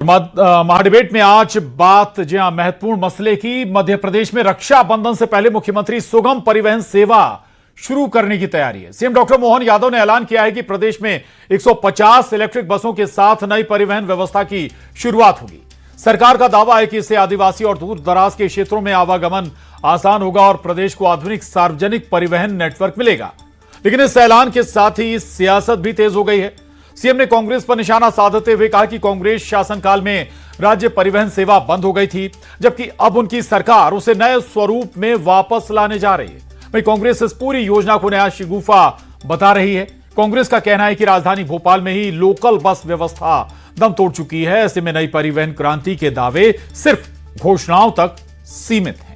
महाडिबेट में आज बात जी हां महत्वपूर्ण मसले की। मध्य प्रदेश में रक्षाबंधन से पहले मुख्यमंत्री सुगम परिवहन सेवा शुरू करने की तैयारी है। सीएम डॉक्टर मोहन यादव ने ऐलान किया है कि प्रदेश में 150 इलेक्ट्रिक बसों के साथ नई परिवहन व्यवस्था की शुरुआत होगी। सरकार का दावा है कि इससे आदिवासी और दूर दराज के क्षेत्रों में आवागमन आसान होगा और प्रदेश को आधुनिक सार्वजनिक परिवहन नेटवर्क मिलेगा। लेकिन इस ऐलान के साथ ही सियासत भी तेज हो गई है। सीएम ने कांग्रेस पर निशाना साधते हुए कहा कि कांग्रेस शासनकाल में राज्य परिवहन सेवा बंद हो गई थी, जबकि अब उनकी सरकार उसे नए स्वरूप में वापस लाने जा रही है। वहीं कांग्रेस इस पूरी योजना को नया शिगुफा बता रही है। कांग्रेस का कहना है कि राजधानी भोपाल में ही लोकल बस व्यवस्था दम तोड़ चुकी है। ऐसे में नई परिवहन क्रांति के दावे सिर्फ घोषणाओं तक सीमित हैं।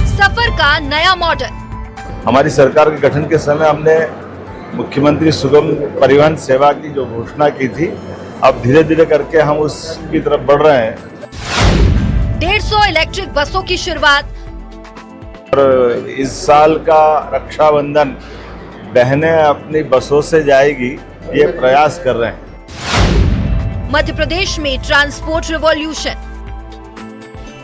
सफर का नया मॉडल। हमारी सरकार के गठन के समय हमने मुख्यमंत्री सुगम परिवहन सेवा की जो घोषणा की थी, अब धीरे धीरे करके हम उसकी तरफ बढ़ रहे हैं। 150 इलेक्ट्रिक बसों की शुरुआत। और इस साल का रक्षाबंधन बहनें अपनी बसों से जाएगी, ये प्रयास कर रहे हैं। मध्य प्रदेश में ट्रांसपोर्ट रिवॉल्यूशन।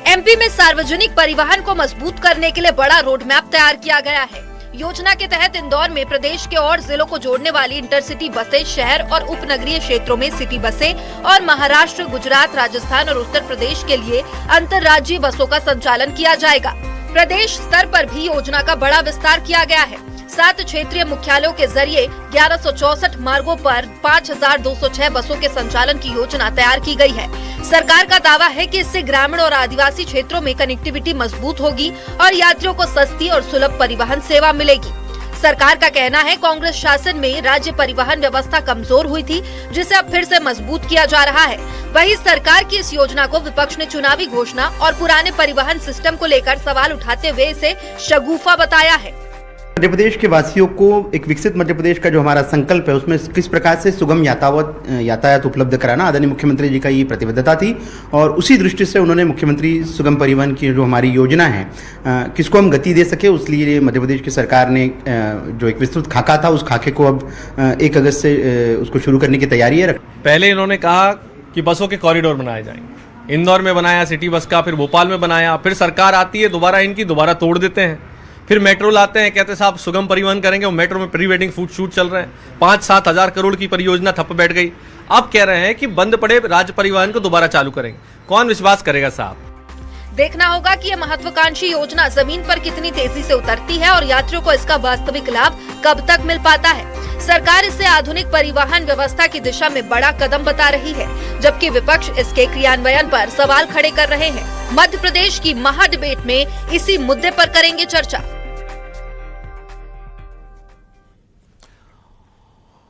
एमपी में सार्वजनिक परिवहन को मजबूत करने के लिए बड़ा रोड मैप तैयार किया गया है। योजना के तहत इंदौर में प्रदेश के और जिलों को जोड़ने वाली इंटरसिटी बसें, शहर और उपनगरीय क्षेत्रों में सिटी बसें और महाराष्ट्र, गुजरात, राजस्थान और उत्तर प्रदेश के लिए अंतर्राज्यीय बसों का संचालन किया जाएगा। प्रदेश स्तर पर भी योजना का बड़ा विस्तार किया गया है। 7 क्षेत्रीय मुख्यालयों के जरिए 1164 मार्गों पर 5206 बसों के संचालन की योजना तैयार की गई है। सरकार का दावा है कि इससे ग्रामीण और आदिवासी क्षेत्रों में कनेक्टिविटी मजबूत होगी और यात्रियों को सस्ती और सुलभ परिवहन सेवा मिलेगी। सरकार का कहना है कांग्रेस शासन में राज्य परिवहन व्यवस्था कमजोर हुई थी, जिसे अब फिर से मजबूत किया जा रहा है। वहीं सरकार की इस योजना को विपक्ष ने चुनावी घोषणा और पुराने परिवहन सिस्टम को लेकर सवाल उठाते हुए इसे शगुफा बताया है। मध्य प्रदेश के वासियों को एक विकसित मध्य प्रदेश का जो हमारा संकल्प है, उसमें किस प्रकार से सुगम यातायात उपलब्ध कराना आदरणीय मुख्यमंत्री जी का ये प्रतिबद्धता थी और उसी दृष्टि से उन्होंने मुख्यमंत्री सुगम परिवहन की जो हमारी योजना है, किसको हम गति दे सके, उसलिए मध्य प्रदेश की सरकार ने जो एक विस्तृत खाका था, उस खाके को अब 1 अगस्त से उसको शुरू करने की तैयारी है। पहले इन्होंने कहा कि बसों के कॉरिडोर बनाए जाएंगे। इंदौर में बनाया सिटी बस का, फिर भोपाल में बनाया, फिर सरकार आती है दोबारा तोड़ देते हैं। फिर मेट्रो लाते हैं, कहते हैं साहब सुगम परिवहन करेंगे, और मेट्रो में प्री वेडिंग शूट चल रहे हैं। 5-7 हजार करोड़ की परियोजना ठप बैठ गई। अब कह रहे हैं कि बंद पड़े राज्य परिवहन को दोबारा चालू करेंगे। कौन विश्वास करेगा साहब? देखना होगा कि यह महत्वाकांक्षी योजना जमीन पर कितनी तेजी से उतरती है और यात्रियों को इसका वास्तविक लाभ कब तक मिल पाता है। सरकार इसे आधुनिक परिवहन व्यवस्था की दिशा में बड़ा कदम बता रही है, जबकि विपक्ष इसके क्रियान्वयन पर सवाल खड़े कर रहे हैं। मध्य प्रदेश की महाडिबेट में इसी मुद्दे पर करेंगे चर्चा।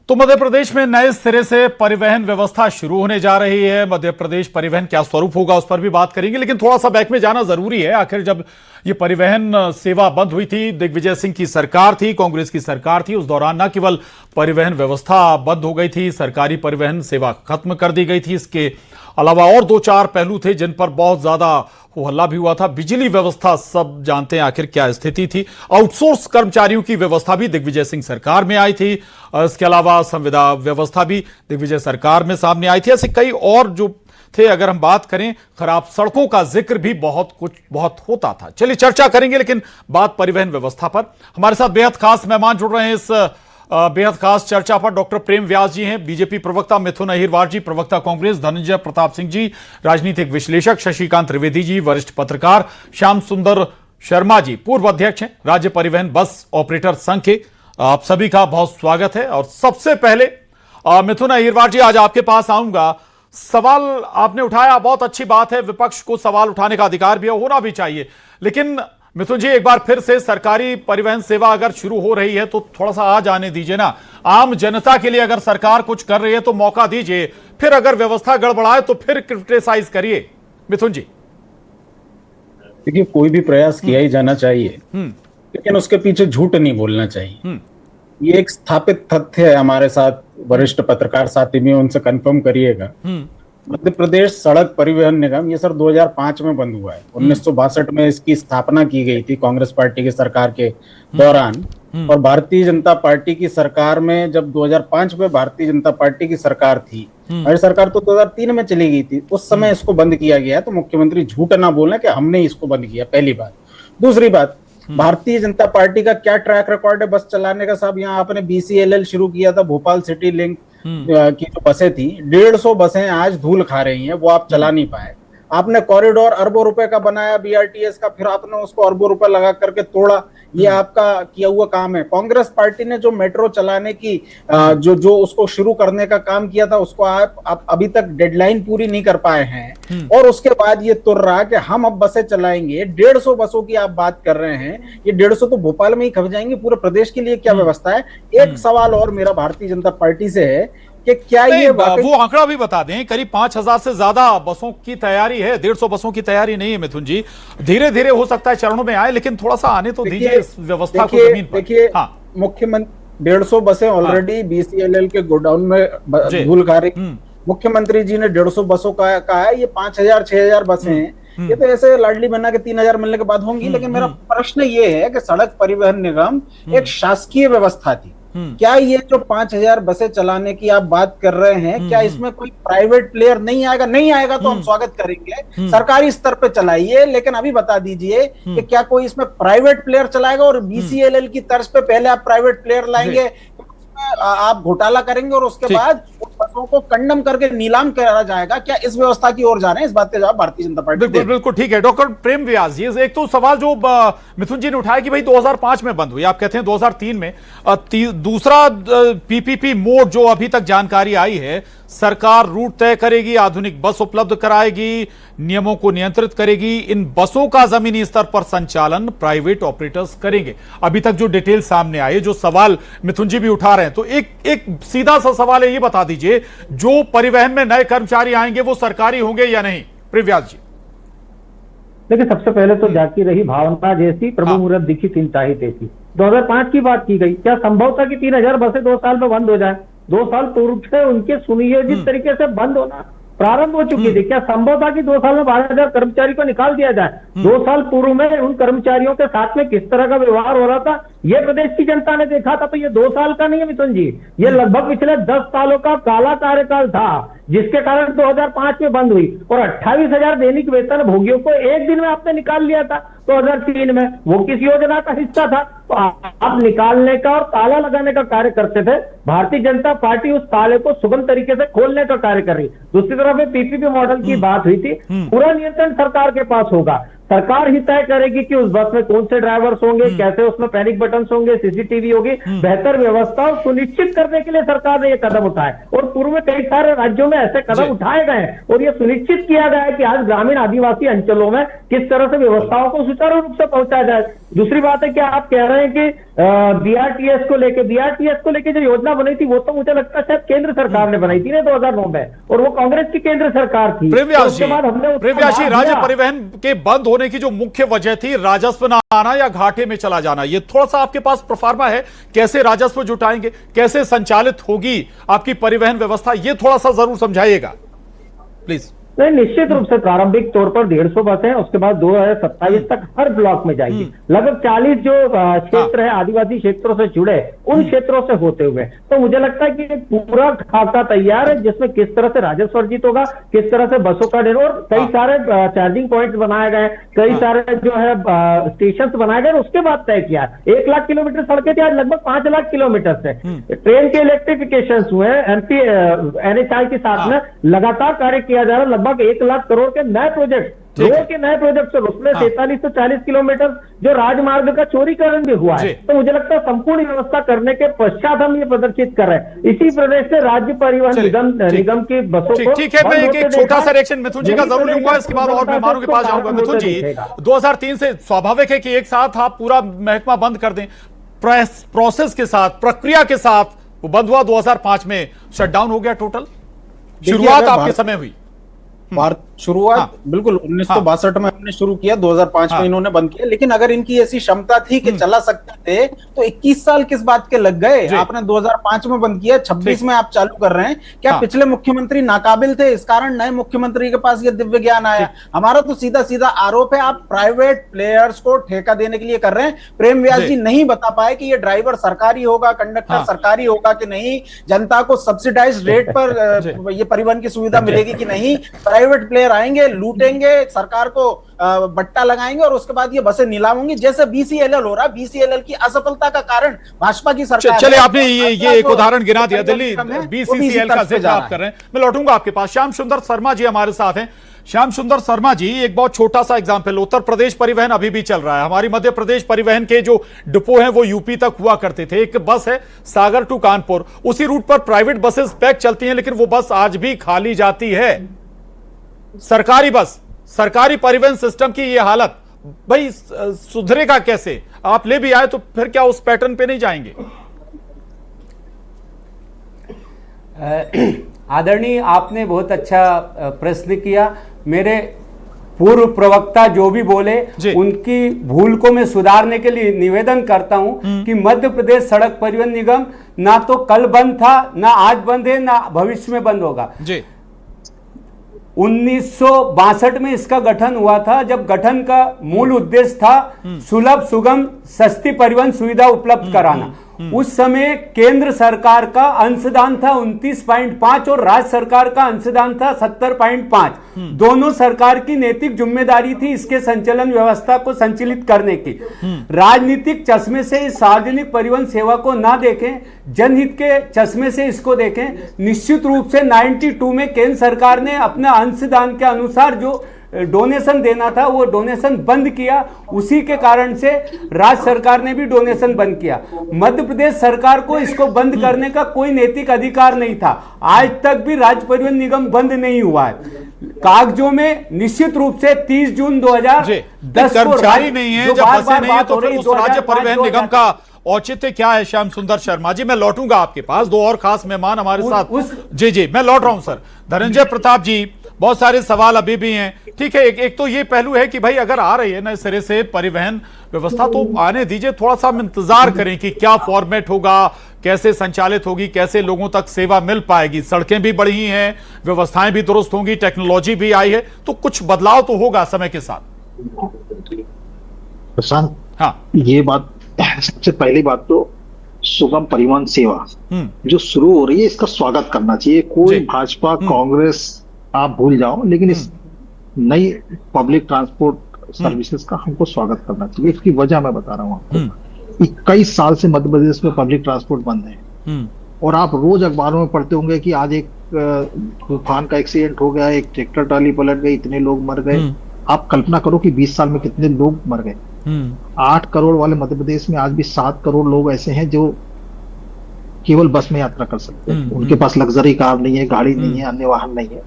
तो मध्य प्रदेश में नए सिरे से परिवहन व्यवस्था शुरू होने जा रही है। मध्य प्रदेश परिवहन क्या स्वरूप होगा, उस पर भी बात करेंगे, लेकिन थोड़ा सा बैक में जाना जरूरी है। आखिर जब ये परिवहन सेवा बंद हुई थी, दिग्विजय सिंह की सरकार थी, कांग्रेस की सरकार थी, उस दौरान न केवल परिवहन व्यवस्था बंद हो गई थी, सरकारी परिवहन सेवा खत्म कर दी गई थी। इसके अलावा और 2-4 पहलू थे जिन पर बहुत ज्यादा हो हल्ला भी हुआ था। बिजली व्यवस्था सब जानते हैं आखिर क्या स्थिति थी। आउटसोर्स कर्मचारियों की व्यवस्था भी दिग्विजय सिंह सरकार में आई थी। इसके अलावा संविदा व्यवस्था भी दिग्विजय सरकार में सामने आई थी। ऐसे कई और जो थे, अगर हम बात करें, खराब सड़कों का जिक्र भी बहुत होता था। चलिए चर्चा करेंगे, लेकिन बात परिवहन व्यवस्था पर। हमारे साथ बेहद खास मेहमान जुड़ रहे हैं इस बेहद खास चर्चा पर। डॉक्टर प्रेम व्यास जी हैं, बीजेपी प्रवक्ता मिथुन अहिरवार जी, प्रवक्ता कांग्रेस धनंजय प्रताप सिंह जी, राजनीतिक विश्लेषक शशिकांत त्रिवेदी जी, वरिष्ठ पत्रकार श्याम सुंदर शर्मा जी, पूर्व अध्यक्ष हैं राज्य परिवहन बस ऑपरेटर संघ के। आप सभी का बहुत स्वागत है। और सबसे पहले मिथुन अहिरवार जी, आज आपके पास आऊंगा। सवाल आपने उठाया, बहुत अच्छी बात है, विपक्ष को सवाल उठाने का अधिकार भी होना भी चाहिए, लेकिन मिथुन जी एक बार फिर से सरकारी परिवहन सेवा अगर शुरू हो रही है तो थोड़ा सा आ जाने दीजिए ना। आम जनता के लिए अगर सरकार कुछ कर रही है तो मौका दीजिए, फिर अगर व्यवस्था गड़बड़ाए तो फिर क्रिटिसाइज करिए। मिथुन जी, देखिए, कोई भी प्रयास किया ही जाना चाहिए, लेकिन उसके पीछे झूठ नहीं बोलना चाहिए। ये एक स्थापित तथ्य है, हमारे साथ वरिष्ठ पत्रकार साथी भी, उनसे कंफर्म करिएगा मध्य प्रदेश सड़क परिवहन निगम ये सर 2005 में बंद हुआ है। 1962 में इसकी स्थापना की गई थी कांग्रेस पार्टी की सरकार के दौरान। और भारतीय जनता पार्टी की सरकार में जब 2005 में भारतीय जनता पार्टी की सरकार थी, हमारी सरकार तो 2003 में चली गई थी, उस समय इसको बंद किया गया। तो मुख्यमंत्री झूठ ना बोले कि हमने इसको बंद किया, पहली बात। दूसरी बात, भारतीय जनता पार्टी का क्या ट्रैक रिकॉर्ड है बस चलाने का? साहब यहाँ आपने BCLL शुरू किया था, भोपाल सिटी लिंक की जो बसें थी, 150 बसें आज धूल खा रही हैं, वो आप चला नहीं पाए। आपने कॉरिडोर अरबों रुपए का बनाया BRTS का, फिर आपने उसको अरबों रुपए लगा करके तोड़ा। ये आपका किया हुआ काम है। कांग्रेस पार्टी ने जो मेट्रो चलाने की जो उसको शुरू करने का काम किया था, उसको आप अभी तक डेडलाइन पूरी नहीं कर पाए हैं। और उसके बाद ये तुर रहा कि हम अब बसें चलाएंगे। 150 बसों की आप बात कर रहे हैं, ये 150 तो भोपाल में ही खप जाएंगे, पूरे प्रदेश के लिए क्या व्यवस्था है? एक सवाल और मेरा भारतीय जनता पार्टी से है कि क्या ये वो आंकड़ा भी बता दें, करीब 5000 से ज्यादा बसों की तैयारी है, 150 बसों की तैयारी नहीं है मिथुन जी। धीरे धीरे हो सकता है चरणों में आए, लेकिन थोड़ा सा आने तो दीजिए इस व्यवस्था को जमीन पर। देखिए, हाँ, मुख्यमंत्री 150 बसें ऑलरेडी BCLL के गोडाउन में धूल खा रही। मुख्यमंत्री जी ने 150 बसों का कहा है, ये 5000 6000 बसें हैं। ये तो ऐसे लाडली बना के 3000 मिलने के बाद होंगी। लेकिन मेरा प्रश्न ये है कि सड़क परिवहन निगम एक शासकीय व्यवस्था थी, क्या ये जो 5000 बसें चलाने की आप बात कर रहे हैं, क्या इसमें कोई प्राइवेट प्लेयर नहीं आएगा? नहीं आएगा तो हम स्वागत करेंगे, सरकारी स्तर पे चलाइए। लेकिन अभी बता दीजिए कि क्या कोई इसमें प्राइवेट प्लेयर चलाएगा? और BCLL की तर्ज पे पहले आप प्राइवेट प्लेयर लाएंगे, आप घोटाला करेंगे और उसके बाद उन बसों को कंडम करके नीलाम करा जाएगा? क्या इस व्यवस्था की ओर जा रहे हैं? इस बात का जवाब भारतीय जनता पार्टी बिल्कुल बिल्कुल ठीक है। डॉक्टर प्रेम व्यास जी, एक तो सवाल जो मिथुन जी ने उठाया कि भाई 2005 में बंद हुई, आप कहते हैं 2003 में। दूसरा PPP मोड जो अभी तक जानकारी आई है, सरकार रूट तय करेगी, आधुनिक बस उपलब्ध कराएगी, नियमों को नियंत्रित करेगी, इन बसों का जमीनी स्तर पर संचालन प्राइवेट ऑपरेटर्स करेंगे। अभी तक जो डिटेल सामने आए, जो सवाल मिथुन जी भी उठा रहे हैं, तो एक सीधा सा सवाल है, ये बता दीजिए, जो परिवहन में नए कर्मचारी आएंगे वो सरकारी होंगे या नहीं? प्रिव्यास जी। देखिए, सबसे पहले तो जाती रही भावना जैसी, प्रभु मुहूर्त दिखी चिंता ही तैसी। 2005 की बात की गई, क्या संभव था कि 3000 बसें 2 साल में बंद हो जाए? 2 साल पूर्व से उनके सुनियोजित तरीके से बंद होना प्रारंभ हो चुकी थी। क्या संभव था कि 2 साल में 12,000 कर्मचारी को निकाल दिया जाए? 2 साल पूर्व में उन कर्मचारियों के साथ में किस तरह का व्यवहार हो रहा था, ये प्रदेश की जनता ने देखा था। तो ये 2 साल का नहीं है मिथुन जी, ये लगभग पिछले 10 सालों का काला कार्यकाल था, जिसके कारण 2005 में बंद हुई। और 28,000 दैनिक वेतन भोगियों को एक दिन में आपने निकाल लिया था 2003 में। वो किस योजना का हिस्सा था? तो आप निकालने का और ताला लगाने का कार्य करते थे। भारतीय जनता पार्टी उस ताले को सुगम तरीके से खोलने का कार्य कर रही। दूसरी तरफ PPP मॉडल की बात हुई थी, पूरा नियंत्रण सरकार के पास होगा। सरकार ही तय करेगी कि उस बस में कौन से ड्राइवर्स होंगे, कैसे उसमें पैनिक बटन होंगे, CCTV होगी। बेहतर व्यवस्था सुनिश्चित करने के लिए सरकार ने यह कदम उठाए, और पूर्व में कई सारे राज्यों में ऐसे कदम उठाए गए और यह सुनिश्चित किया गया है कि आज ग्रामीण आदिवासी अंचलों में किस तरह से व्यवस्थाओं को सुचारू रूप से पहुंचाया जाए। दूसरी बात है, क्या आप कह रहे हैं कि BRTS को लेके जो योजना बनी थी, वो तो मुझे लगता है शायद केंद्र सरकार ने बनाई थी ना 2009 में, और वो कांग्रेस की केंद्र सरकार थी। प्रेमव्यास जी, राज्य परिवहन के बंद होने की जो मुख्य वजह थी, राजस्व ना आना या घाटे में चला जाना, ये थोड़ा सा आपके पास प्रोफार्मा है? कैसे राजस्व जुटाएंगे, कैसे संचालित होगी आपकी परिवहन व्यवस्था, ये थोड़ा सा जरूर समझाइएगा प्लीज। नहीं, निश्चित रूप से प्रारंभिक तौर पर 150 बसें, उसके बाद 2027 तक हर ब्लॉक में जाएगी। लगभग 40 जो क्षेत्र है आदिवासी क्षेत्रों से जुड़े, उन क्षेत्रों से होते हुए, तो मुझे लगता है कि पूरा खाका तैयार है, जिसमें किस तरह से राजस्व अर्जित होगा, किस तरह से बसों का और कई सारे चार्जिंग पॉइंट बनाए गए, कई सारे जो है स्टेशन बनाए गए। उसके बाद तय किया 1 लाख किलोमीटर सड़कें थी, आज लगभग 5 लाख किलोमीटर से। ट्रेन के इलेक्ट्रिफिकेशन हुए, MP NHI के साथ में लगातार कार्य किया जा रहा है। लगभग 1 लाख करोड़ के नए प्रोजेक्ट, रोड के नए प्रोजेक्ट, उसमें 43 से 40 किलोमीटर जो राजमार्ग का चौड़ीकरण भी हुआ है। तो मुझे लगता है संपूर्ण व्यवस्था करने के पश्चात हम ये प्रदर्शित कर रहे हैं। इसी प्रदेश से राज्य परिवहन निगम की बसों को ठीक है। मैं एक छोटा सा रिएक्शन मिथुन जी का जरूर लूंगा, इसके बाद और मेहमानों के पास जाऊंगा। मिथुन जी, 2003 से स्वाभाविक है कि एक साथ आप पूरा महकमा बंद कर दें, प्रोसेस के साथ, प्रक्रिया के साथ वो बंद हुआ। 2005 में शटडाउन हो गया टोटल, शुरुआत आपके समय हुई। भारत शुरुआत बिल्कुल 1962 में हमने शुरू किया, 2005 में इन्होंने बंद किया। लेकिन अगर इनकी ऐसी क्षमता थी कि चला सकते थे तो 21 साल किस बात के लग गए? आपने 2005 में बंद किया, 26 में आप चालू कर रहे हैं। क्या पिछले मुख्यमंत्री नाकाबिल थे, इस कारण नए मुख्यमंत्री के पास ये दिव्य ज्ञान आया? हमारा तो सीधा सीधा आरोप है आप प्राइवेट प्लेयर्स को ठेका देने के लिए कर रहे हैं। प्रेम व्यास जी नहीं बता पाए कि ये ड्राइवर सरकारी होगा, कंडक्टर सरकारी होगा कि नहीं, जनता को सब्सिडाइज रेट पर ये परिवहन की सुविधा मिलेगी कि नहीं। प्राइवेट प्लेयर आएंगे, लूटेंगे, सरकार को बट्टा लगाएंगे और उसके बाद ये बसें नीलाम होंगी, जैसे बीसीएलएल हो रहा। बीसीएलएल की असफलता का कारण भाजपा की सरकार। चलिए, आपने ये एक उदाहरण गिना दिया, दिल्ली बीसीसीएल का जिक्र आप कर रहे हैं। मैं लौटूंगा आपके पास। श्याम सुंदर शर्मा जी हमारे साथ हैं। श्याम सुंदर शर्मा जी, एक बहुत छोटा सा एग्जाम्पल, उत्तर प्रदेश परिवहन अभी भी चल रहा है। हमारी मध्य प्रदेश परिवहन के जो डिपो हैं वो यूपी तक हुआ करते थे। एक बस है सागर टू कानपुर, उसी रूट पर प्राइवेट बसेस पैक चलती हैं, लेकिन वो बस आज भी खाली जाती है। सरकारी बस, सरकारी परिवहन सिस्टम की ये हालत, भाई सुधरेगा कैसे? आप ले भी आए तो फिर क्या उस पैटर्न पे नहीं जाएंगे? आदरणीय, आपने बहुत अच्छा प्रश्न किया। मेरे पूर्व प्रवक्ता जो भी बोले उनकी भूल को मैं सुधारने के लिए निवेदन करता हूं कि मध्य प्रदेश सड़क परिवहन निगम ना तो कल बंद था, ना आज बंद है, ना भविष्य में बंद होगा। 1962 में इसका गठन हुआ था, जब गठन का मूल उद्देश्य था सुलभ, सुगम, सस्ती परिवहन सुविधा उपलब्ध कराना। उस समय केंद्र सरकार का अंशदान था 29.5 और राज्य सरकार का अंशदान था 70.5। दोनों सरकार की नैतिक जिम्मेदारी थी इसके संचालन व्यवस्था को संचालित करने की। राजनीतिक चश्मे से इस सार्वजनिक परिवहन सेवा को ना देखें, जनहित के चश्मे से इसको देखें। निश्चित रूप से 92 में केंद्र सरकार ने अपना अंशदान के अनुसार जो डोनेशन देना था वो डोनेशन बंद किया, उसी के कारण से राज्य सरकार ने भी डोनेशन बंद किया। मध्य प्रदेश सरकार को इसको बंद करने का कोई नैतिक अधिकार नहीं था। आज तक भी राज्य परिवहन निगम बंद नहीं हुआ है। कागजों में निश्चित रूप से 30 जून 2010 कर्मचारी नहीं है, जब बसें नहीं है तो फिर उस राज्य परिवहन निगम का औचित्य क्या है? श्याम सुंदर शर्मा जी, मैं लौटूंगा आपके पास। दो और खास मेहमान हमारे साथ। जी मैं लौट रहा हूं सर। धनंजय प्रताप जी, बहुत सारे सवाल अभी भी हैं। ठीक है, एक तो ये पहलू है कि भाई अगर आ रही है नए सिरे से परिवहन व्यवस्था तो आने दीजिए, थोड़ा सा हम इंतजार करें कि क्या फॉर्मेट होगा, कैसे संचालित होगी, कैसे लोगों तक सेवा मिल पाएगी। सड़कें भी बढ़ी हैं, व्यवस्थाएं भी दुरुस्त होंगी, टेक्नोलॉजी भी आई है, तो कुछ बदलाव तो होगा समय के साथ। प्रशांत, हाँ, ये बात, सबसे पहली बात तो सुगम परिवहन सेवा जो शुरू हो रही है इसका स्वागत करना चाहिए। कोई भाजपा, कांग्रेस आप भूल जाओ, लेकिन इस नई पब्लिक ट्रांसपोर्ट सर्विसेज का हमको स्वागत करना चाहिए। इसकी वजह मैं बता रहा हूँ आपको। 21 साल से मध्य प्रदेश में पब्लिक ट्रांसपोर्ट बंद है और आप रोज अखबारों में पढ़ते होंगे कि आज एक तूफान का एक्सीडेंट हो गया, एक ट्रैक्टर ट्राली पलट गई, इतने लोग मर गए। आप कल्पना करो कि 20 साल में कितने लोग मर गए। 8 करोड़ वाले मध्य प्रदेश में आज भी 7 करोड़ लोग ऐसे हैं जो केवल बस में यात्रा कर सकते हैं। उनके पास लग्जरी कार नहीं है, गाड़ी नहीं है, अन्य वाहन नहीं है।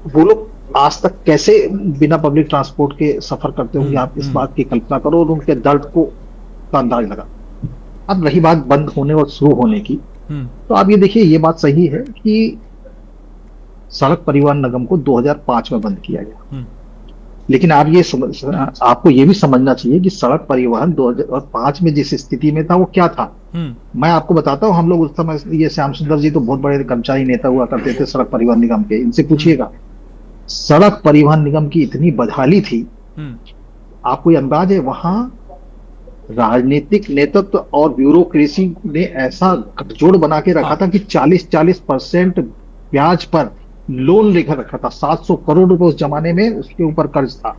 वो लोग आज तक कैसे बिना पब्लिक ट्रांसपोर्ट के सफर करते होंगे, आप इस बात की कल्पना करो और उनके दर्द को का अंदाज लगा। अब रही बात बंद होने और शुरू होने की, तो आप ये देखिए, ये बात सही है कि सड़क परिवहन निगम को 2005 में बंद किया गया, लेकिन आप ये आपको ये भी समझना चाहिए कि सड़क परिवहन 2005 में जिस स्थिति में था वो क्या था। मैं आपको बताता हूँ, हम लोग उस समय, ये श्याम सुंदर जी तो बहुत बड़े कर्मचारी नेता हुआ करते थे सड़क परिवहन निगम के, इनसे पूछिएगा। सड़क परिवहन निगम की इतनी बदहाली थी, आपको ये अंदाज है, वहां राजनीतिक नेतृत्व और ब्यूरोक्रेसी ने ऐसा गठजोड़ बना के रखा था कि 40% ब्याज पर लोन लेकर रखा था। 700 करोड़ रुपए उस जमाने में उसके ऊपर कर्ज था।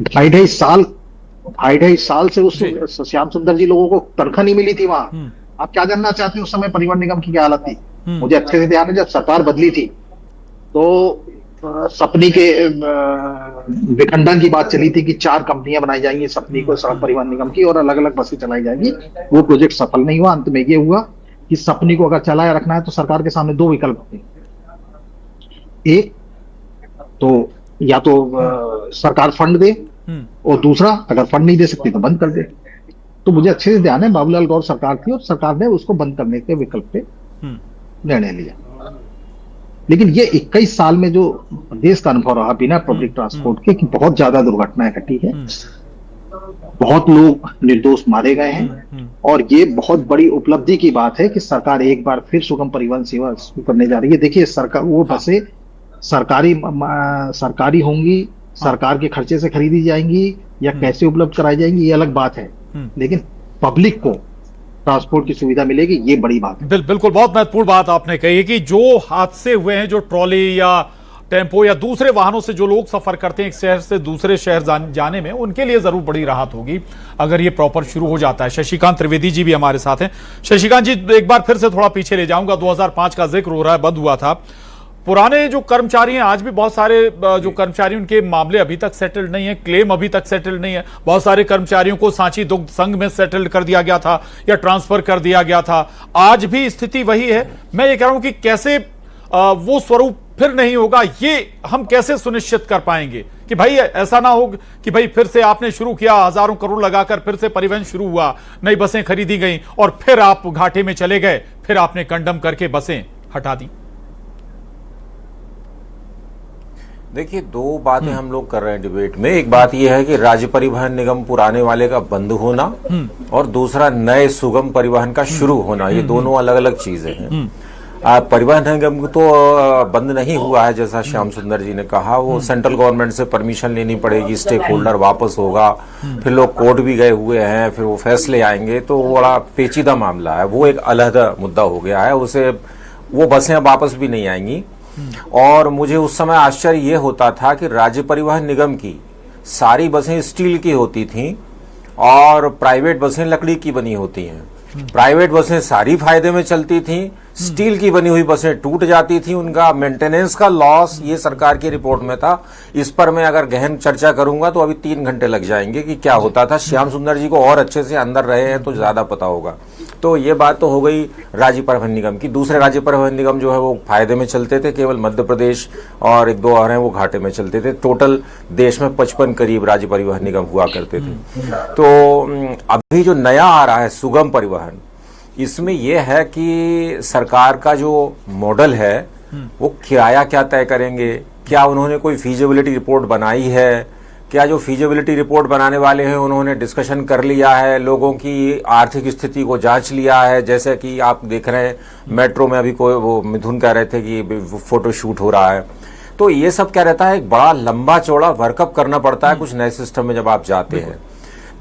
ढाई साल से उस श्याम सुंदर जी लोगों को तनख्वाह नहीं मिली थी वहां। आप क्या जानना चाहते हैं उस समय परिवहन निगम की क्या हालत थी? मुझे अच्छे से ध्यान है, जब सरकार बदली थी तो सपनी के विखंडन की बात चली थी कि 4 कंपनियां बनाई जाएंगी सपनी को सड़क परिवहन निगम की और अलग अलग बसें चलाई जाएंगी। वो प्रोजेक्ट सफल नहीं हुआ। अंत में ये हुआ कि सपनी को अगर चलाए रखना है तो सरकार के सामने 2 विकल्प थे। एक तो या तो सरकार फंड दे और दूसरा अगर फंड नहीं दे सकती तो बंद कर दे। तो मुझे अच्छे से ध्यान है, बाबूलाल गौर सरकार थी और सरकार ने उसको बंद करने के विकल्प पे निर्णय लिया। लेकिन ये 21 साल में जो देश का अनुभव रहा बिना पब्लिक ट्रांसपोर्ट के कि बहुत ज्यादा दुर्घटनाएं घटी है, बहुत लोग निर्दोष मारे गए हैं, और ये बहुत बड़ी उपलब्धि की बात है कि सरकार एक बार फिर सुगम परिवहन सेवा शुरू करने जा रही है। देखिए सरकार वो बसें सरकारी होंगी, सरकार के खर्चे से खरीदी जाएंगी या कैसे उपलब्ध कराई जाएंगी, ये अलग बात है, लेकिन पब्लिक को ट्रांसपोर्ट की सुविधा मिलेगी, ये बड़ी बात है। बिल्कुल, बहुत महत्वपूर्ण बात आपने कही है कि जो हादसे हुए हैं, जो ट्रॉली या टेम्पो या दूसरे वाहनों से जो लोग सफर करते हैं एक शहर से दूसरे शहर जाने में, उनके लिए जरूर बड़ी राहत होगी अगर ये प्रॉपर शुरू हो जाता है। शशिकांत त्रिवेदी जी भी हमारे साथ हैं। शशिकांत जी, एक बार फिर से थोड़ा पीछे ले जाऊंगा। 2005 का जिक्र हो रहा है, बंद हुआ था। पुराने जो कर्मचारी हैं, आज भी बहुत सारे जो कर्मचारी, उनके मामले अभी तक सेटल्ड नहीं है, क्लेम अभी तक सेटल्ड नहीं है। बहुत सारे कर्मचारियों को सांची दुग्ध संघ में सेटल्ड कर दिया गया था या ट्रांसफर कर दिया गया था। आज भी स्थिति वही है। मैं ये कह रहा हूं कि कैसे वो स्वरूप फिर नहीं होगा, ये हम कैसे सुनिश्चित कर पाएंगे कि भाई ऐसा ना हो कि भाई फिर से आपने शुरू किया, हजारों करोड़ लगाकर फिर से परिवहन शुरू हुआ, नई बसें खरीदी गई और फिर आप घाटे में चले गए, फिर आपने कंडम करके बसें हटा दी। देखिए, दो बातें हम लोग कर रहे हैं डिबेट में। एक बात यह है कि राज्य परिवहन निगम पुराने वाले का बंद होना, और दूसरा नए सुगम परिवहन का शुरू होना। ये दोनों अलग अलग चीजें हैं। परिवहन निगम तो बंद नहीं हुआ है, जैसा श्याम सुंदर जी ने कहा। वो सेंट्रल गवर्नमेंट से परमिशन लेनी पड़ेगी, स्टेक होल्डर वापस होगा, फिर लोग कोर्ट भी गए हुए हैं, फिर वो फैसले आएंगे, तो वो बड़ा पेचीदा मामला है। वो एक अलग मुद्दा हो गया है। उसे वो बसें वापस भी नहीं आएंगी। और मुझे उस समय आश्चर्य ये होता था कि राज्य परिवहन निगम की सारी बसें स्टील की होती थीं और प्राइवेट बसें लकड़ी की बनी होती हैं। प्राइवेट बसें सारी फायदे में चलती थीं, स्टील की बनी हुई बसें टूट जाती थी। उनका मेंटेनेंस का लॉस ये सरकार की रिपोर्ट में था। इस पर मैं अगर गहन चर्चा करूंगा तो अभी 3 घंटे लग जाएंगे कि क्या होता था। श्याम सुंदर जी को और अच्छे से अंदर रहे हैं तो ज्यादा पता होगा। तो ये बात तो हो गई राज्य परिवहन निगम की। दूसरे राज्य परिवहन निगम जो है वो फायदे में चलते थे, केवल मध्य प्रदेश और 1-2 और हैं वो घाटे में चलते थे। टोटल देश में 55 करीब राज्य परिवहन निगम हुआ करते थे। तो अभी जो नया आ रहा है सुगम परिवहन, इसमें यह है कि सरकार का जो मॉडल है वो किराया क्या तय करेंगे, क्या उन्होंने कोई फीजिबिलिटी रिपोर्ट बनाई है, क्या जो फीजिबिलिटी रिपोर्ट बनाने वाले हैं उन्होंने डिस्कशन कर लिया है, लोगों की आर्थिक स्थिति को जांच लिया है। जैसे कि आप देख रहे हैं मेट्रो में अभी कोई वो मिथुन कह रहे थे कि फोटो शूट हो रहा है। तो ये सब क्या रहता है, एक बड़ा लंबा चौड़ा वर्कअप करना पड़ता है कुछ नए सिस्टम में जब आप जाते हैं।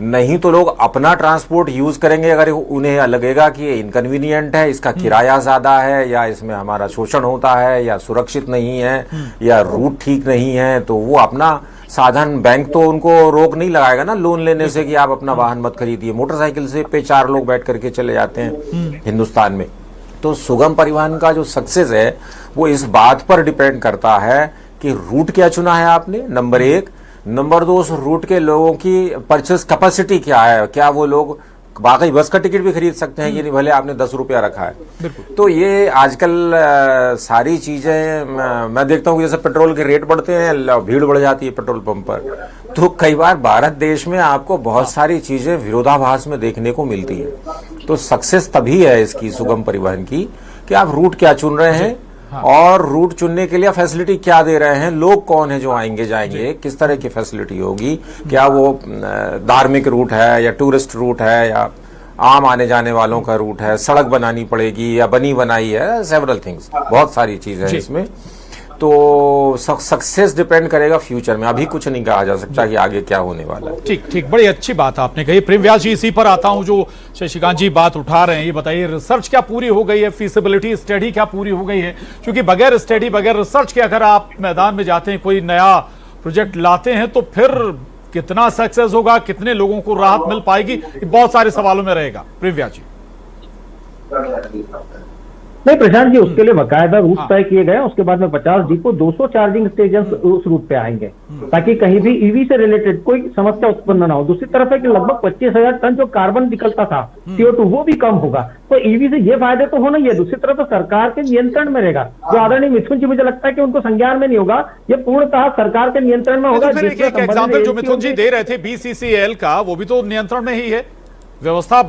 नहीं तो लोग अपना ट्रांसपोर्ट यूज करेंगे अगर उन्हें लगेगा कि ये इनकन्वीनियंट है, इसका किराया ज्यादा है, या इसमें हमारा शोषण होता है, या सुरक्षित नहीं है, या रूट ठीक नहीं है, तो वो अपना साधन, बैंक तो उनको रोक नहीं लगाएगा ना लोन लेने से कि आप अपना वाहन मत खरीदिए। मोटरसाइकिल से पे 4 लोग बैठ करके चले जाते हैं हिंदुस्तान में। तो सुगम परिवहन का जो सक्सेस है वो इस बात पर डिपेंड करता है कि रूट क्या चुना है आपने, नंबर 1। नंबर 2, उस रूट के लोगों की परचेस कैपेसिटी क्या है, क्या वो लोग वाकई बस का टिकट भी खरीद सकते हैं कि नहीं, भले आपने 10 रुपया रखा है। तो ये आजकल सारी चीजें मैं देखता हूँ, जैसे पेट्रोल के रेट बढ़ते हैं भीड़ बढ़ जाती है पेट्रोल पंप पर। तो कई बार भारत देश में आपको बहुत सारी चीजें विरोधाभास में देखने को मिलती है। तो सक्सेस तभी है इसकी सुगम परिवहन की कि आप रूट क्या चुन रहे हैं, और रूट चुनने के लिए फैसिलिटी क्या दे रहे हैं, लोग कौन है जो आएंगे जाएंगे, किस तरह की फैसिलिटी होगी, क्या वो धार्मिक रूट है या टूरिस्ट रूट है या आम आने जाने वालों का रूट है, सड़क बनानी पड़ेगी या बनी बनाई है, सेवरल थिंग्स, बहुत सारी चीजें हैं इसमें। तो सक्सेस डिपेंड करेगा फ्यूचर में। अभी कुछ नहीं कहा जा सकता कि आगे क्या होने वाला है। ठीक ठीक, बड़ी अच्छी बात आपने कही। प्रेम व्यास जी, इसी पर आता हूं जो शशिकांत जी बात उठा रहे हैं। ये बताइए, रिसर्च क्या पूरी हो गई है, फीसिबिलिटी स्टडी क्या पूरी हो गई है? क्योंकि बगैर स्टडी, बगैर रिसर्च के अगर आप मैदान में जाते हैं, कोई नया प्रोजेक्ट लाते हैं, तो फिर कितना सक्सेस होगा, कितने लोगों को राहत मिल पाएगी, बहुत सारे सवालों में रहेगा। प्रेम व्यास जी। नहीं प्रशांत जी, उसके लिए बकायदा रूट तय किए गए। उसके बाद में 50 डिपो, 200 चार्जिंग स्टेशन उस रूट पे आएंगे, ताकि कहीं भी ईवी से रिलेटेड कोई समस्या उत्पन्न ना हो। दूसरी तरफ है कि लगभग 25,000 टन जो कार्बन निकलता था CO2, वो भी कम होगा। तो ईवी से ये फायदे तो होना ही है। दूसरी तरफ सरकार के नियंत्रण में रहेगा। जो आदरणीय मिथुन जी, मुझे लगता है कि उनको संज्ञान में नहीं होगा, ये पूर्णतः सरकार के नियंत्रण में होगा। एग्जाम्पल जो मिथुन जी दे रहे थे BCCL का, वो भी तो नियंत्रण में ही है। व्यवस्था,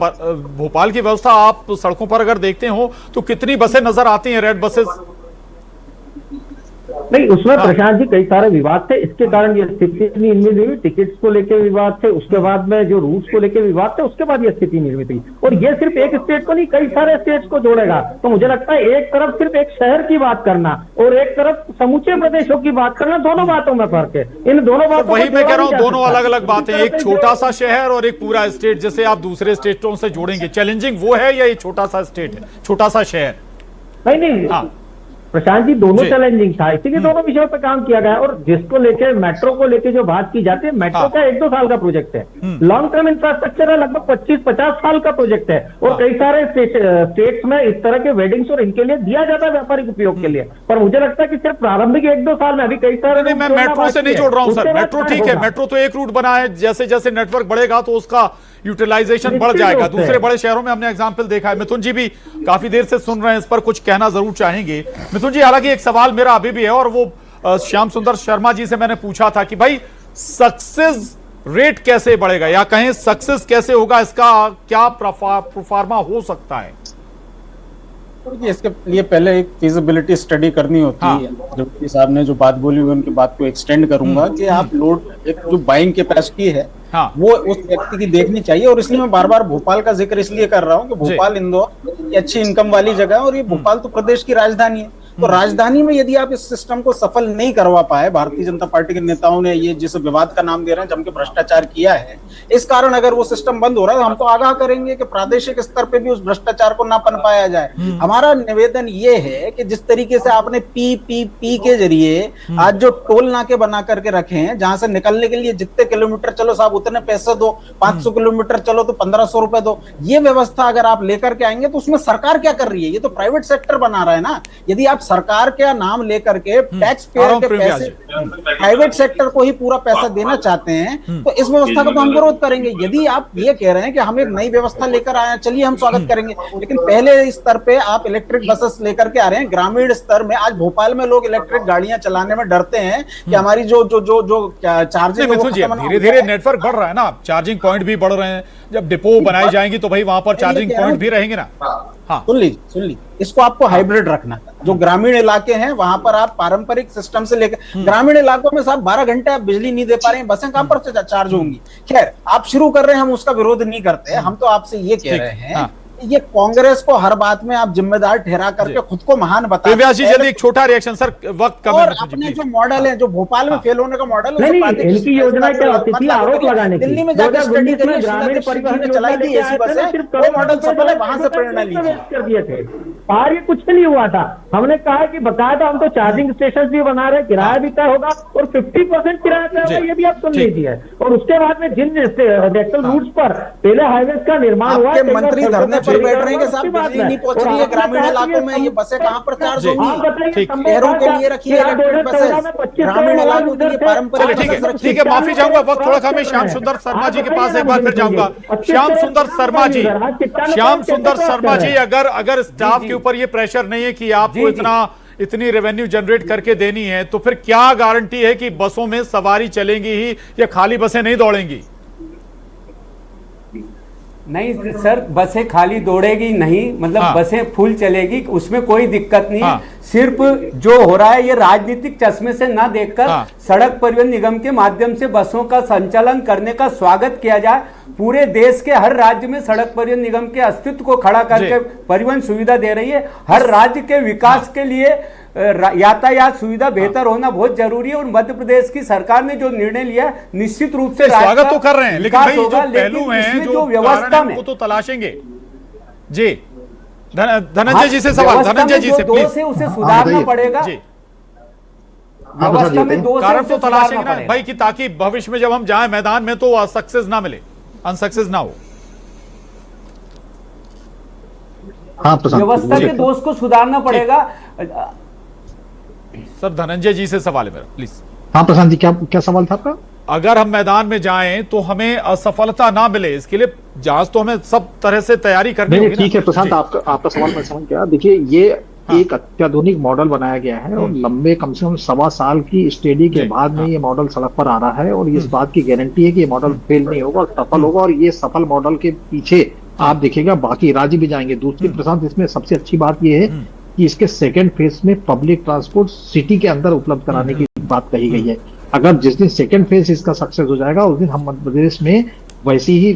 भोपाल की व्यवस्था आप सड़कों पर अगर देखते हो तो कितनी बसें नजर आती हैं, रेड बसेस। नहीं, उसमें प्रशांत जी कई सारे विवाद थे, इसके कारण ये स्थिति निर्मित हुई। टिकट्स को लेकर विवाद थे, उसके बाद में जो रूट्स को लेकर विवाद थे, उसके बाद ये स्थिति निर्मित हुई। और ये सिर्फ एक स्टेट को नहीं, कई सारे स्टेट्स को जोड़ेगा। तो मुझे लगता है एक तरफ सिर्फ एक शहर की बात करना और एक तरफ समूचे प्रदेशों की बात करना, दोनों बातों में फर्क है। इन दोनों बातों वही मैं कह रहा हूँ, दोनों अलग अलग बातें, एक छोटा सा शहर और एक पूरा स्टेट, जैसे आप दूसरे स्टेटों से जोड़ेंगे, चैलेंजिंग वो है या ये छोटा सा स्टेट है, छोटा सा शहर? नहीं, हाँ प्रशांत जी, दोनों चैलेंजिंग था, इसीलिए दोनों विषयों पर काम किया गया। और जिसको लेके मेट्रो को लेके जो बात की जाती है, मेट्रो का 1-2 साल का प्रोजेक्ट है, लॉन्ग टर्म इंफ्रास्ट्रक्चर है, लगभग 25-50 साल का प्रोजेक्ट है। और कई सारे स्टेट्स में इस तरह के वेडिंग्स और इनके लिए दिया जाता है व्यापारिक उपयोग के लिए। पर मुझे लगता है कि सिर्फ प्रारंभिक 1-2 साल में अभी कई सारे, मैं मेट्रो से नहीं जोड़ रहा हूं सर, मेट्रो ठीक है, मेट्रो तो एक रूट बना है, जैसे जैसे नेटवर्क बढ़ेगा तो उसका यूटिलाइजेशन बढ़ जाएगा। दूसरे बड़े शहरों में हमने एग्जांपल देखा है। मिथुन जी भी काफी देर से सुन रहे हैं, इस पर कुछ कहना जरूर चाहेंगे। मिथुन जी, हालांकि एक सवाल मेरा अभी भी है, और वो श्याम सुंदर शर्मा जी से मैंने पूछा था कि भाई सक्सेस रेट कैसे बढ़ेगा, या कहें सक्सेस कैसे होगा, इसका क्या प्रोफार्मा हो सकता है? इसके लिए पहले एक फिजिबिलिटी स्टडी करनी होती है। जो साहब ने जो बात बोली, उनकी बात को एक्सटेंड करूंगा कि आप लोड, एक जो बाइंग कैपेसिटी है वो उस व्यक्ति की देखनी चाहिए। और इसलिए मैं बार बार भोपाल का जिक्र इसलिए कर रहा हूँ कि भोपाल, इंदौर अच्छी इनकम वाली जगह है, और ये भोपाल तो प्रदेश की राजधानी है। तो राजधानी में यदि आप इस सिस्टम को सफल नहीं करवा पाए, भारतीय जनता पार्टी के नेताओं ने ये जिस विवाद का नाम दे रहे हैं, जम के भ्रष्टाचार किया है, इस कारण अगर वो सिस्टम बंद हो रहा है, तो हम तो आगाह करेंगे कि प्रादेशिक स्तर पे भी उस भ्रष्टाचार को ना पनपाया जाए। हमारा निवेदन ये है कि जिस तरीके से आपने पीपीपी के जरिए आज जो टोल नाके बना करके रखे हैं, जहां से निकलने के लिए जितने किलोमीटर चलो साहब उतने पैसे दो, 500 किलोमीटर चलो तो 1500 रुपए दो, ये व्यवस्था अगर आप लेकर के आएंगे तो उसमें सरकार क्या कर रही है? ये तो प्राइवेट सेक्टर बना रहा है ना। यदि आप सरकार का नाम लेकर के टैक्स पेयर के पैसे प्राइवेट सेक्टर को ही पूरा पैसा देना चाहते हैं, तो इस व्यवस्था का तो हम विरोध करेंगे। यदि आप ये कह रहे हैं कि हम एक नई व्यवस्था लेकर आए हैं, चलिए हम स्वागत करेंगे, लेकिन पहले स्तर पे आप इलेक्ट्रिक बसेस लेकर के आ रहे हैं। ग्रामीण स्तर में आज भोपाल में लोग इलेक्ट्रिक गाड़ियां चलाने में डरते हैं कि हमारी जो जो जो जो चार्जिंग, धीरे धीरे नेटवर्क बढ़ रहा है ना, चार्जिंग पॉइंट भी बढ़ रहे हैं। जब डिपो बनाई जाएंगी तो भाई वहां पर चार्जिंग पॉइंट भी रहेंगे ना। हाँ, सुन लीजिए, इसको आपको हाइब्रिड रखना है। जो ग्रामीण इलाके हैं वहां पर आप पारंपरिक सिस्टम से लेकर, ग्रामीण इलाकों में साहब 12 घंटे आप बिजली नहीं दे पा रहे हैं, बसें कहां पर से चार्ज होंगी? खैर, आप शुरू कर रहे हैं, हम उसका विरोध नहीं करते, हम तो आपसे ये कह रहे हैं ये कांग्रेस को हर बात में आप जिम्मेदार ठहरा करके खुद को महान बताते हैं। व्यास जी, जल्दी एक छोटा रिएक्शन सर, वक्त कम है। और अपने जो मॉडल है, जो भोपाल में फेल होने का मॉडल है, इनकी योजना क्या होती थी? आरोप लगाने की। दिल्ली में जाकर स्टडी करिए, ग्रामीण परिवहन ने चलाई थी ऐसी बसें, वो मॉडल सफल है, वहां से प्रेरणा लीजिए। कर दिए थे बाहर, ये कुछ नहीं हुआ था। हमने कहा कि बकायदा हम तो चार्जिंग स्टेशन भी बना रहे, किराया भी तय होगा और 50% किराया तय होगा, ये भी आप सुन लीजिए। और उसके बाद में जिन नेशनल रूट्स पर पहले हाईवे का निर्माण हुआ, मंत्री धरने पर बैठ रहे हैं कि साहब बिजली नहीं पहुंच रही है ग्रामीण इलाकों में, ये बसें कहां पर चार्ज होंगी? शहरों के लिए रखिए इलेक्ट्रिक बसें, ग्रामीण इलाकों के लिए पारंपरिक बसें रखिए। ठीक है, माफी चाहूंगा, वक्त थोड़ा कम है। श्याम सुंदर शर्मा जी के पास एक बार फिर जाऊंगा। श्याम सुंदर शर्मा जी, अगर स्टाफ के ऊपर ये प्रेशर नहीं है कि आपको इतनी रेवेन्यू जनरेट करके देनी है, तो फिर क्या गारंटी है कि बसों में सवारी चलेंगी ही या खाली बसें नहीं दौड़ेंगी? नहीं सर, बसें खाली दौड़ेगी नहीं, मतलब बसें फुल चलेगी, उसमें कोई दिक्कत नहीं है। सिर्फ जो हो रहा है ये राजनीतिक चश्मे से ना देखकर सड़क परिवहन निगम के माध्यम से बसों का संचालन करने का स्वागत किया जाए। पूरे देश के हर राज्य में सड़क परिवहन निगम के अस्तित्व को खड़ा करके परिवहन सुविधा दे रही है। हर राज्य के विकास के लिए यातायात सुविधा बेहतर होना बहुत जरूरी है, और मध्य प्रदेश की सरकार ने जो निर्णय लिया निश्चित रूप से स्वागत तो कर रहे हैं, लेकिन भाई जो पहलू हैं, जो व्यवस्था में तो तलाशेंगे। जी, धनंजय जी से सवाल, धनंजय जी से प्लीज। उसे सुधारना पड़ेगा, व्यवस्था में दो कारण तो तलाशेंगे ना भाई, कि ताकि भविष्य में जब हम जाए मैदान में तो सक्सेस ना मिले, अनसक्सेस ना हो। व्यवस्था के दोष को सुधारना पड़ेगा। सर, धनंजय जी से सवाल है मेरा, प्लीज। हाँ प्रशांत जी, क्या सवाल था आपका? अगर हम मैदान में जाएं तो हमें असफलता ना मिले, इसके लिए जांच तो हमें सब तरह से तैयारी करनी होगी। ठीक है प्रशांत, आपका सवाल मैं समझ गया। देखिए, ये एक अत्याधुनिक मॉडल बनाया गया है और लंबे कम से कम 1.25 साल की स्टडी के बाद में ये मॉडल सड़क पर आ रहा है, और इस बात की गारंटी है कि ये मॉडल फेल नहीं होगा, सफल होगा। और ये सफल मॉडल के पीछे आप देखिएगा बाकी राज्य भी जाएंगे। दूसरी प्रशांत, इसमें सबसे अच्छी बात यह है कि इसके सेकेंड फेज में पब्लिक ट्रांसपोर्ट सिटी के अंदर उपलब्ध कराने की बात कही गई है। अगर जिस दिन सेकेंड फेज इसका सक्सेस हो जाएगा उस दिन हम मध्य प्रदेश में वैसी ही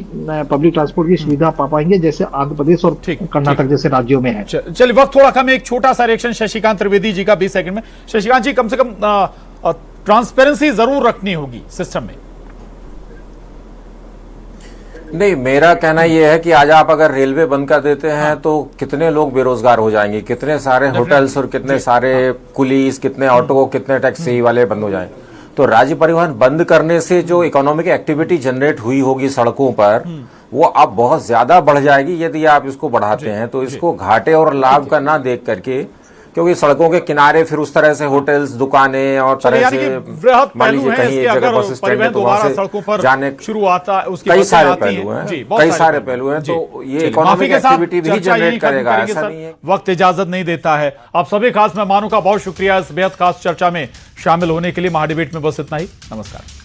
पब्लिक ट्रांसपोर्ट की सुविधा पा पाएंगे जैसे आंध्र प्रदेश और कर्नाटक जैसे राज्यों में है। चलिए वक्त थोड़ा कम है, एक छोटा सा रिएक्शन शशिकांत त्रिवेदी जी का 20 सेकंड में। शशिकांत जी, कम से कम ट्रांसपेरेंसी जरूर रखनी होगी सिस्टम में। नहीं, मेरा कहना यह है कि आज आप अगर रेलवे बंद कर देते हैं तो कितने लोग बेरोजगार हो जाएंगे, कितने सारे होटल्स और कितने सारे कुलीस, कितने ऑटो, कितने टैक्सी वाले बंद हो जाएंगे। तो राज्य परिवहन बंद करने से जो इकोनॉमिक एक्टिविटी जनरेट हुई होगी सड़कों पर, वो अब बहुत ज्यादा बढ़ जाएगी यदि आप इसको बढ़ाते हैं। तो इसको घाटे और लाभ का ना देख करके, क्योंकि सड़कों के किनारे फिर उस तरह से होटल्स, दुकानें और तरह से मान लीजिए कहीं एक जगह बस स्टैंड है तो वहां से जाने शुरुआत उसकी कई सारे पहलू हैं, कई सारे पहलू हैं। तो ये इकोनॉमिक एक्टिविटी भी जनरेट करेगा, ऐसा नहीं है। वक्त इजाजत नहीं देता है। आप सभी खास मेहमानों का बहुत शुक्रिया इस बेहद खास चर्चा में शामिल होने के लिए। महाडिबेट में बस इतना ही। नमस्कार।